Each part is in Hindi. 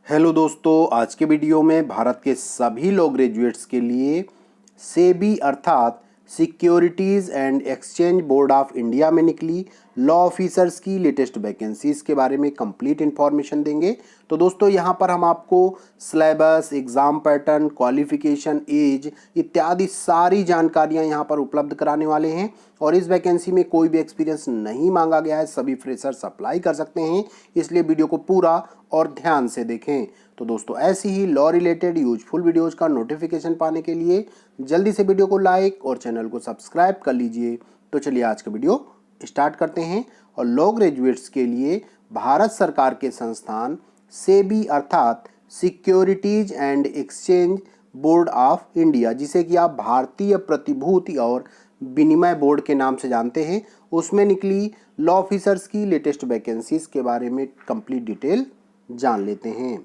हेलो दोस्तों, आज के वीडियो में भारत के सभी लॉ ग्रेजुएट्स के लिए सेबी अर्थात securities and exchange board of India में निकली लॉ ऑफिसर्स की लेटेस्ट वैकेंसीज के बारे में कंप्लीट इन्फॉर्मेशन देंगे। तो दोस्तों यहाँ पर हम आपको syllabus, exam pattern, qualification, age इत्यादि सारी जानकारियाँ यहाँ पर उपलब्ध कराने वाले हैं। और इस वैकेंसी में कोई भी एक्सपीरियंस नहीं मांगा गया है, सभी फ्रेशर्स अप्लाई कर सकते हैं, इसलिए वीडियो को पूरा और ध्यान से देखें। तो दोस्तों ऐसी ही लॉ रिलेटेड यूजफुल वीडियोज का नोटिफिकेशन पाने के लिए जल्दी से वीडियो को लाइक और चैनल को सब्सक्राइब कर लीजिए। तो चलिए आज का वीडियो स्टार्ट करते हैं। और लॉ ग्रेजुएट्स के लिए भारत सरकार के संस्थान सेबी अर्थात securities and exchange board of India, जिसे कि आप भारतीय प्रतिभूति और विनिमय बोर्ड के नाम से जानते हैं, उसमें निकली लॉ ऑफिसर्स की लेटेस्ट वैकेंसीज के बारे में कंप्लीट डिटेल जान लेते हैं।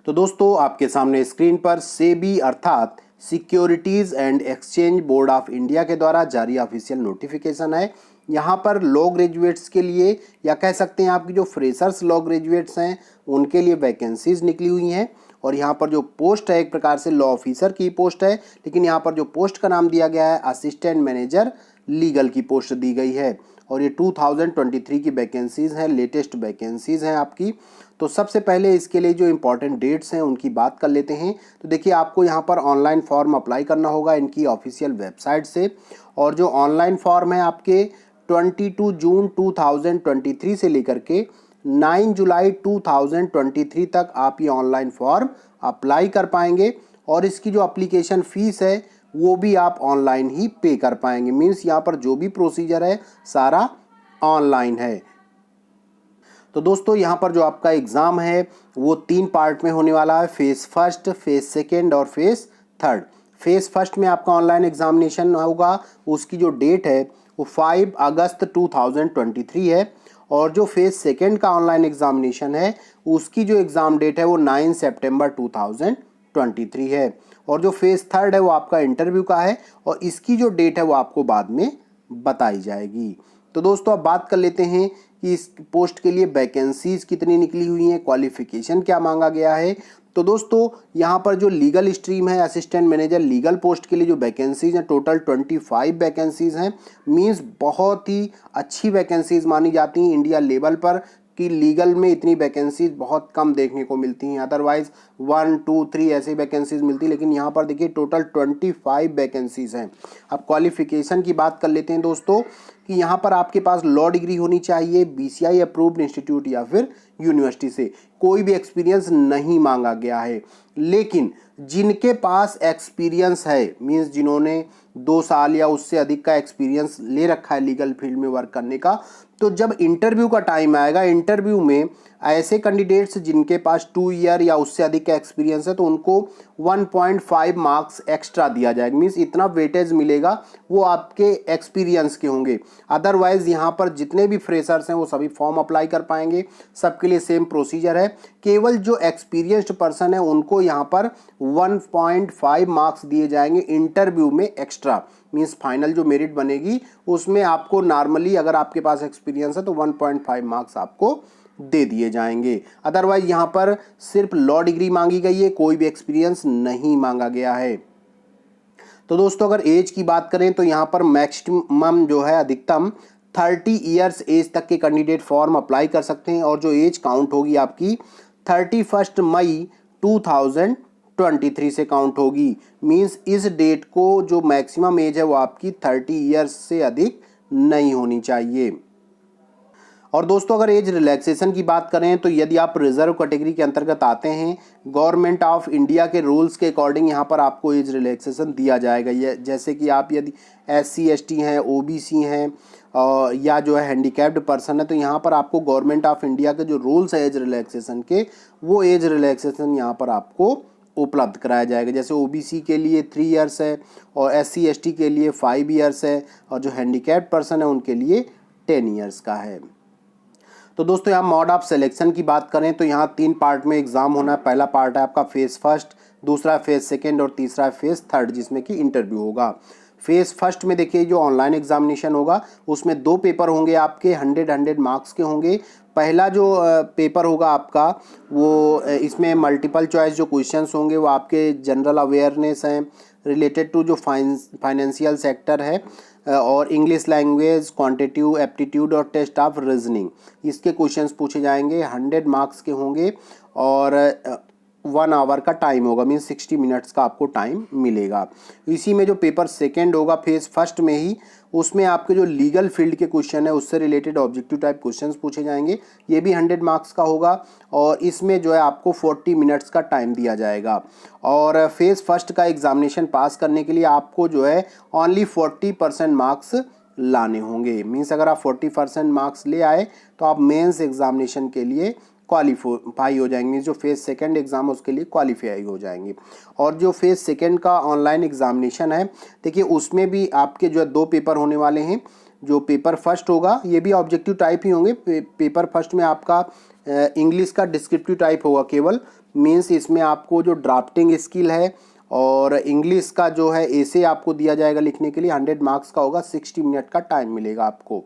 तो दोस्तों आपके सामने स्क्रीन पर सेबी अर्थात securities and exchange board of India के द्वारा जारी ऑफिशियल नोटिफिकेशन है। यहाँ पर लॉ ग्रेजुएट्स के लिए, या कह सकते हैं आपकी जो फ्रेशर्स लॉ ग्रेजुएट्स हैं उनके लिए वैकेंसीज निकली हुई हैं। और यहाँ पर जो पोस्ट है एक प्रकार से लॉ ऑफिसर की पोस्ट है, लेकिन यहाँ पर जो पोस्ट का नाम दिया गया है असिस्टेंट मैनेजर लीगल की पोस्ट दी गई है। और ये 2023 की वैकेंसीज हैं, लेटेस्ट वैकेंसीज हैं आपकी। तो सबसे पहले इसके लिए जो इम्पोर्टेंट डेट्स हैं उनकी बात कर लेते हैं। तो देखिए आपको यहाँ पर ऑनलाइन फॉर्म अप्लाई करना होगा इनकी ऑफिशियल वेबसाइट से। और जो ऑनलाइन फॉर्म है आपके 22 जून 2023 से लेकर के 9 जुलाई 2023 तक आप ये ऑनलाइन फॉर्म अप्लाई कर पाएंगे। और इसकी जो एप्लीकेशन फ़ीस है वो भी आप ऑनलाइन ही पे कर पाएंगे। मीन्स यहाँ पर जो भी प्रोसीजर है सारा ऑनलाइन है। तो दोस्तों यहाँ पर जो आपका एग्ज़ाम है वो 3 पार्ट में होने वाला है, फेज़ फर्स्ट, फेज़ सेकेंड और फेज़ थर्ड। फेज़ फर्स्ट में आपका ऑनलाइन एग्जामिनेशन होगा, उसकी जो डेट है वो 5 अगस्त 2023 है। और जो फेज़ सेकेंड का ऑनलाइन एग्जामिनेशन है उसकी जो एग्ज़ाम डेट है वो 9 सितंबर 2023 है। और जो फेज़ थर्ड है वो आपका इंटरव्यू का है, और इसकी जो डेट है वो आपको बाद में बताई जाएगी। तो दोस्तों अब बात कर लेते हैं कि इस पोस्ट के लिए वैकेंसीज कितनी निकली हुई हैं, क्वालिफिकेशन क्या मांगा गया है। तो दोस्तों यहाँ पर जो लीगल स्ट्रीम है, असिस्टेंट मैनेजर लीगल पोस्ट के लिए जो वैकेंसीज हैं टोटल 25 वैकेंसीज हैं। मीन्स बहुत ही अच्छी वैकेंसीज मानी जाती हैं इंडिया लेवल पर, कि लीगल में इतनी वैकेंसीज बहुत कम देखने को मिलती हैं। अदरवाइज 1, 2, 3 ऐसी वैकेंसीज मिलती, लेकिन यहाँ पर देखिए टोटल 25 वैकेंसीज हैं। अब क्वालिफिकेशन की बात कर लेते हैं दोस्तों, कि यहाँ पर आपके पास लॉ डिग्री होनी चाहिए बीसीआई अप्रूव्ड इंस्टीट्यूट या फिर यूनिवर्सिटी से। कोई भी एक्सपीरियंस नहीं मांगा गया है, लेकिन जिनके पास एक्सपीरियंस है, मीन्स जिन्होंने 2 साल या उससे अधिक का एक्सपीरियंस ले रखा है लीगल फील्ड में वर्क करने का, तो जब इंटरव्यू का टाइम आएगा, इंटरव्यू में ऐसे कैंडिडेट्स जिनके पास 2 ईयर या उससे अधिक का एक्सपीरियंस है तो उनको 1.5 मार्क्स एक्स्ट्रा दिया जाएगा। मीन्स इतना वेटेज मिलेगा, वो आपके एक्सपीरियंस के होंगे। अदरवाइज यहाँ पर जितने भी फ्रेशर्स हैं वो सभी फॉर्म अप्लाई कर पाएंगे, सबके लिए सेम प्रोसीजर है। केवल जो एक्सपीरियंस्ड पर्सन है उनको यहाँ पर 1.5 मार्क्स दिए जाएंगे इंटरव्यू में एक्स्ट्रा। मीन्स फाइनल जो मेरिट बनेगी उसमें आपको नॉर्मली अगर आपके पास एक्सपीरियंस है तो 1.5 मार्क्स आपको दे दिए जाएंगे। अदरवाइज यहाँ पर सिर्फ लॉ डिग्री मांगी गई है, कोई भी एक्सपीरियंस नहीं मांगा गया है। तो दोस्तों अगर एज की बात करें तो यहाँ पर मैक्सिमम जो है अधिकतम 30 ईयर्स एज तक के कैंडिडेट फॉर्म अप्लाई कर सकते हैं। और जो एज काउंट होगी आपकी 31 मई 2023 से काउंट होगी। मीन्स इस डेट को जो मैक्सिमम एज है वो आपकी 30 ईयर्स से अधिक नहीं होनी चाहिए। और दोस्तों अगर एज रिलैक्सेशन की बात करें तो यदि आप रिजर्व कैटेगरी के अंतर्गत आते हैं, गवर्नमेंट ऑफ इंडिया के रूल्स के अकॉर्डिंग यहाँ पर आपको एज रिलैक्सेशन दिया जाएगा। ये जैसे कि आप यदि SC ST हैं, OBC हैं या जो है हैंडीकैप्ड पर्सन है, तो यहाँ पर आपको गवर्नमेंट ऑफ इंडिया के जो रूल्स है एज रिलैक्सेशन के, वो एज रिलैक्सेशन यहाँ पर आपको उपलब्ध कराया जाएगा। जैसे OBC के लिए 3 ईयर्स है, और SC ST के लिए 5 ईयर्स है, और जो हैंडीकैप्ड पर्सन है उनके लिए 10 ईयर्स का है। तो दोस्तों यहाँ मोड ऑफ सिलेक्शन की बात करें तो यहाँ 3 पार्ट में एग्जाम होना है। पहला पार्ट है आपका फेज़ फर्स्ट, दूसरा फेज़ सेकेंड और तीसरा फेज़ थर्ड, जिसमें कि इंटरव्यू होगा। फेज़ फर्स्ट में देखिए जो ऑनलाइन एग्जामिनेशन होगा उसमें 2 पेपर होंगे आपके, 100 मार्क्स के होंगे। पहला जो पेपर होगा आपका वो इसमें मल्टीपल चॉइस जो क्वेश्चंस होंगे वो आपके जनरल अवेयरनेस हैं रिलेटेड टू जो फाइनेंशियल सेक्टर है, और इंग्लिश लैंग्वेज, क्वांटिटेटिव एप्टीट्यूड और टेस्ट ऑफ रीजनिंग, इसके क्वेश्चंस पूछे जाएंगे। 100 मार्क्स के होंगे और 1 आवर का टाइम होगा, मीन्स 60 मिनट्स का आपको टाइम मिलेगा। इसी में जो पेपर सेकेंड होगा फेज फर्स्ट में ही, उसमें आपके जो लीगल फील्ड के क्वेश्चन है उससे रिलेटेड ऑब्जेक्टिव टाइप क्वेश्चंस पूछे जाएंगे। ये भी 100 मार्क्स का होगा और इसमें जो है आपको 40 मिनट्स का टाइम दिया जाएगा। और फेज फर्स्ट का एग्जामिनेशन पास करने के लिए आपको जो है ओनली 40% मार्क्स लाने होंगे। मीन्स अगर आप 40% मार्क्स ले आए तो आप मेंस एग्जामिनेशन के लिए क्वालिफाई हो जाएंगे, जो फेज सेकंड एग्जाम है उसके लिए क्वालिफाई हो जाएंगे। और जो फेज सेकंड का ऑनलाइन एग्जामिनेशन है, देखिए उसमें भी आपके जो है 2 पेपर होने वाले हैं। जो पेपर फर्स्ट होगा ये भी ऑब्जेक्टिव टाइप ही होंगे। पेपर फर्स्ट में आपका इंग्लिश का डिस्क्रिप्टिव टाइप होगा केवल, मीन्स इसमें आपको जो ड्राफ्टिंग स्किल है और इंग्लिश का जो है ऐसे आपको दिया जाएगा लिखने के लिए। 100 मार्क्स का होगा, 60 मिनट का टाइम मिलेगा आपको।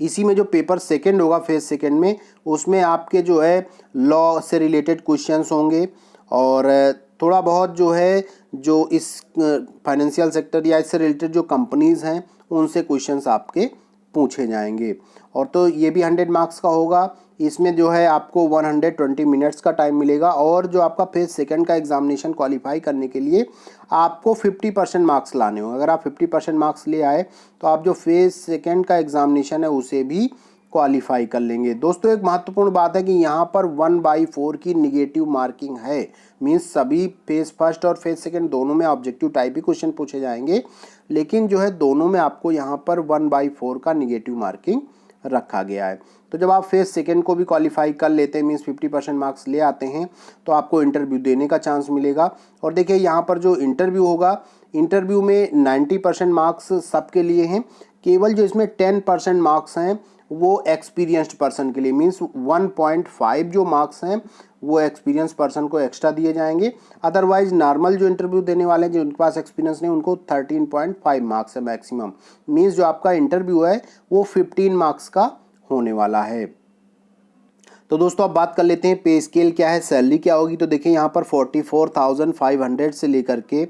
इसी में जो पेपर सेकंड होगा फेज सेकंड में, उसमें आपके जो है लॉ से रिलेटेड क्वेश्चंस होंगे और थोड़ा बहुत जो है जो इस फाइनेंशियल सेक्टर या इससे रिलेटेड जो कंपनीज़ हैं उनसे क्वेश्चंस आपके पूछे जाएंगे। और तो ये भी 100 मार्क्स का होगा। इसमें जो है आपको 120 मिनट्स का टाइम मिलेगा। और जो आपका फेज सेकंड का एग्जामिनेशन क्वालिफाई करने के लिए आपको 50% मार्क्स लाने होंगे। अगर आप 50% मार्क्स ले आए तो आप जो फेज सेकंड का एग्जामिनेशन है उसे भी क्वालिफाई कर लेंगे। दोस्तों एक महत्वपूर्ण बात है कि यहाँ पर 1/4 की निगेटिव मार्किंग है। मीन्स सभी फेज फर्स्ट और फेज सेकंड दोनों में ऑब्जेक्टिव टाइप ही क्वेश्चन पूछे जाएंगे, लेकिन जो है दोनों में आपको यहाँ पर 1/4 का निगेटिव मार्किंग रखा गया है। तो जब आप फेज सेकंड को भी क्वालिफाई कर लेते हैं, मीन्स 50% मार्क्स ले आते हैं, तो आपको इंटरव्यू देने का चांस मिलेगा। और देखिए यहाँ पर जो इंटरव्यू होगा, इंटरव्यू में 90% मार्क्स सबके लिए हैं। केवल जो इसमें 10% मार्क्स हैं वो एक्सपीरियंस्ड पर्सन के लिए, मीन्स 1.5 जो मार्क्स हैं वो एक्सपीरियंस पर्सन को एक्स्ट्रा दिए जाएंगे। अदरवाइज नॉर्मल जो इंटरव्यू देने वाले हैं जिनके पास एक्सपीरियंस नहीं, उनको 13.5 मार्क्स है मैक्सिमम। मीन्स जो आपका इंटरव्यू है वो 15 मार्क्स का होने वाला है। तो दोस्तों अब बात कर लेते हैं पे स्केल क्या है, सैलरी क्या होगी। तो देखिए यहाँ पर 44,500 से लेकर के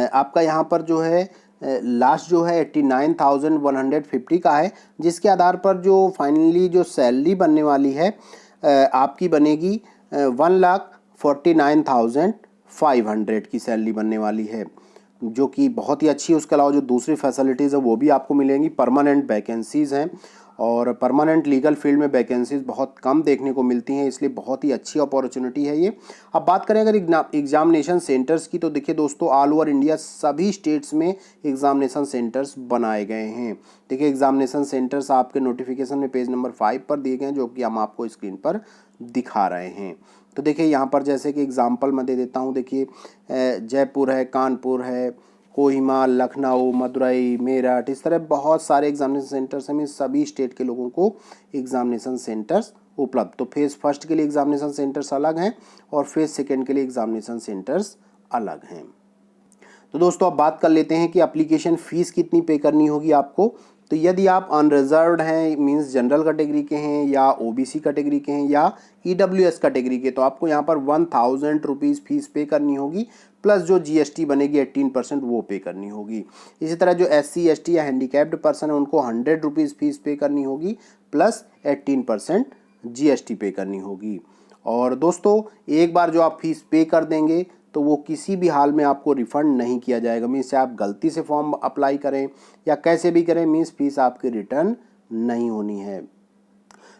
आपका यहाँ पर जो है लास्ट जो है 89,150 का है, जिसके आधार पर जो फाइनली जो सैलरी बनने वाली है आपकी बनेगी 1,49,500 की सैलरी बनने वाली है, जो कि बहुत ही अच्छी है। उसके अलावा जो दूसरी फैसिलिटीज़ है वो भी आपको मिलेंगी। परमानेंट वैकेंसीज़ हैं और परमानेंट लीगल फील्ड में वैकेंसीज बहुत कम देखने को मिलती हैं, इसलिए बहुत ही अच्छी अपॉर्चुनिटी है ये। अब बात करें अगर एग्जामिनेशन सेंटर्स की, तो देखिए दोस्तों ऑल ओवर इंडिया सभी स्टेट्स में एग्जामिनेशन सेंटर्स बनाए गए हैं। देखिए एग्जामिनेशन सेंटर्स आपके नोटिफिकेशन में पेज नंबर 5 पर दिए गए हैं, जो कि हम आपको स्क्रीन पर दिखा रहे हैं। तो देखिए यहाँ पर जैसे कि एग्जाम्पल मैं दे देता हूँ। देखिए जयपुर है, कानपुर है, कोहिमा, लखनऊ, मदुरई, मेरठ, इस तरह बहुत सारे एग्जामिनेशन सेंटर्स हैं। सभी स्टेट के लोगों को एग्जामिनेशन सेंटर्स उपलब्ध। तो फेज़ फर्स्ट के लिए एग्जामिनेशन सेंटर्स अलग हैं और फेज़ सेकंड के लिए एग्जामिनेशन सेंटर्स अलग हैं। तो दोस्तों अब बात कर लेते हैं कि एप्लीकेशन फ़ीस कितनी पे करनी होगी आपको। तो यदि आप अनरिजर्व्ड हैं, मींस जनरल कैटेगरी के हैं या ओबीसी कैटेगरी के हैं या ईडब्ल्यूएस कैटेगरी के, तो आपको यहाँ पर 1,000 रुपीज़ फीस पे करनी होगी, प्लस जो जीएसटी बनेगी 18% वो पे करनी होगी। इसी तरह जो एससी, एसटी या हैंडीकैप्ड पर्सन है उनको 100 रुपीज़ फीस पे करनी होगी, प्लस 18% जीएसटी पे करनी होगी। और दोस्तों एक बार जो आप फीस पे कर देंगे तो वो किसी भी हाल में आपको रिफ़ंड नहीं किया जाएगा। मीन्स आप गलती से फॉर्म अप्लाई करें या कैसे भी करें, मीन्स फीस आपकी रिटर्न नहीं होनी है।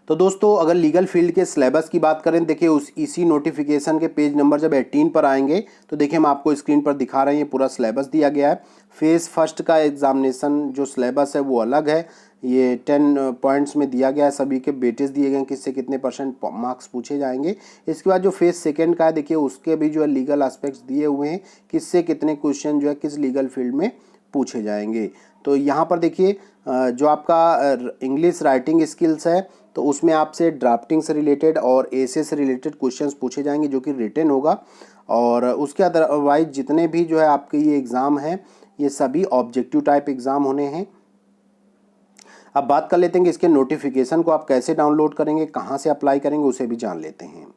तो दोस्तों अगर लीगल फील्ड के सिलेबस की बात करें, देखिए इसी नोटिफिकेशन के पेज नंबर जब 18 पर आएंगे तो देखिए हम आपको स्क्रीन पर दिखा रहे हैं, पूरा सिलेबस दिया गया है। फेज़ फर्स्ट का एग्जामिनेशन जो सिलेबस है वो अलग है, ये 10 पॉइंट्स में दिया गया है, सभी के वेटेज दिए गए हैं, किससे कितने परसेंट मार्क्स पूछे जाएंगे। इसके बाद जो फेज़ सेकंड का है देखिए उसके भी जो है लीगल एस्पेक्ट्स दिए हुए हैं, किससे कितने क्वेश्चन जो है किस लीगल फील्ड में पूछे जाएंगे। तो यहाँ पर देखिए जो आपका इंग्लिश राइटिंग स्किल्स है तो उसमें आपसे ड्राफ्टिंग से रिलेटेड और एसे से रिलेटेड क्वेश्चंस पूछे जाएंगे, जो कि रिटन होगा। और उसके अदरवाइज जितने भी जो है आपके ये एग्ज़ाम हैं ये सभी ऑब्जेक्टिव टाइप एग्ज़ाम होने हैं। अब बात कर लेते हैं कि इसके नोटिफिकेशन को आप कैसे डाउनलोड करेंगे, कहाँ से अप्लाई करेंगे, उसे भी जान लेते हैं।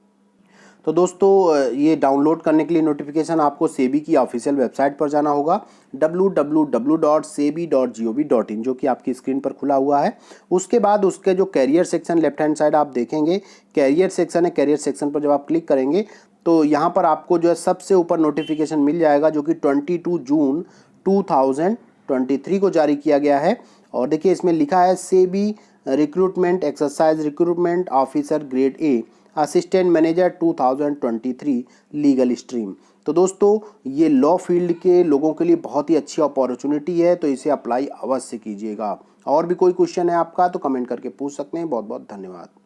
तो दोस्तों ये डाउनलोड करने के लिए नोटिफिकेशन आपको सेबी की ऑफिशियल वेबसाइट पर जाना होगा www.sebi.gov.in, जो कि आपकी स्क्रीन पर खुला हुआ है। उसके बाद उसके जो career section left hand side आप देखेंगे, कैरियर सेक्शन है। कैरियर सेक्शन पर जब आप क्लिक करेंगे तो यहाँ पर आपको जो है सबसे ऊपर नोटिफिकेशन मिल जाएगा, जो कि 22 जून 2023 को जारी किया गया है। और देखिए इसमें लिखा है SEBI recruitment exercise recruitment officer grade A assistant manager 2023 legal stream. तो दोस्तों ये लॉ फील्ड के लोगों के लिए बहुत ही अच्छी अपॉर्चुनिटी है, तो इसे अप्लाई अवश्य कीजिएगा। और भी कोई क्वेश्चन है आपका तो कमेंट करके पूछ सकते हैं। बहुत बहुत धन्यवाद।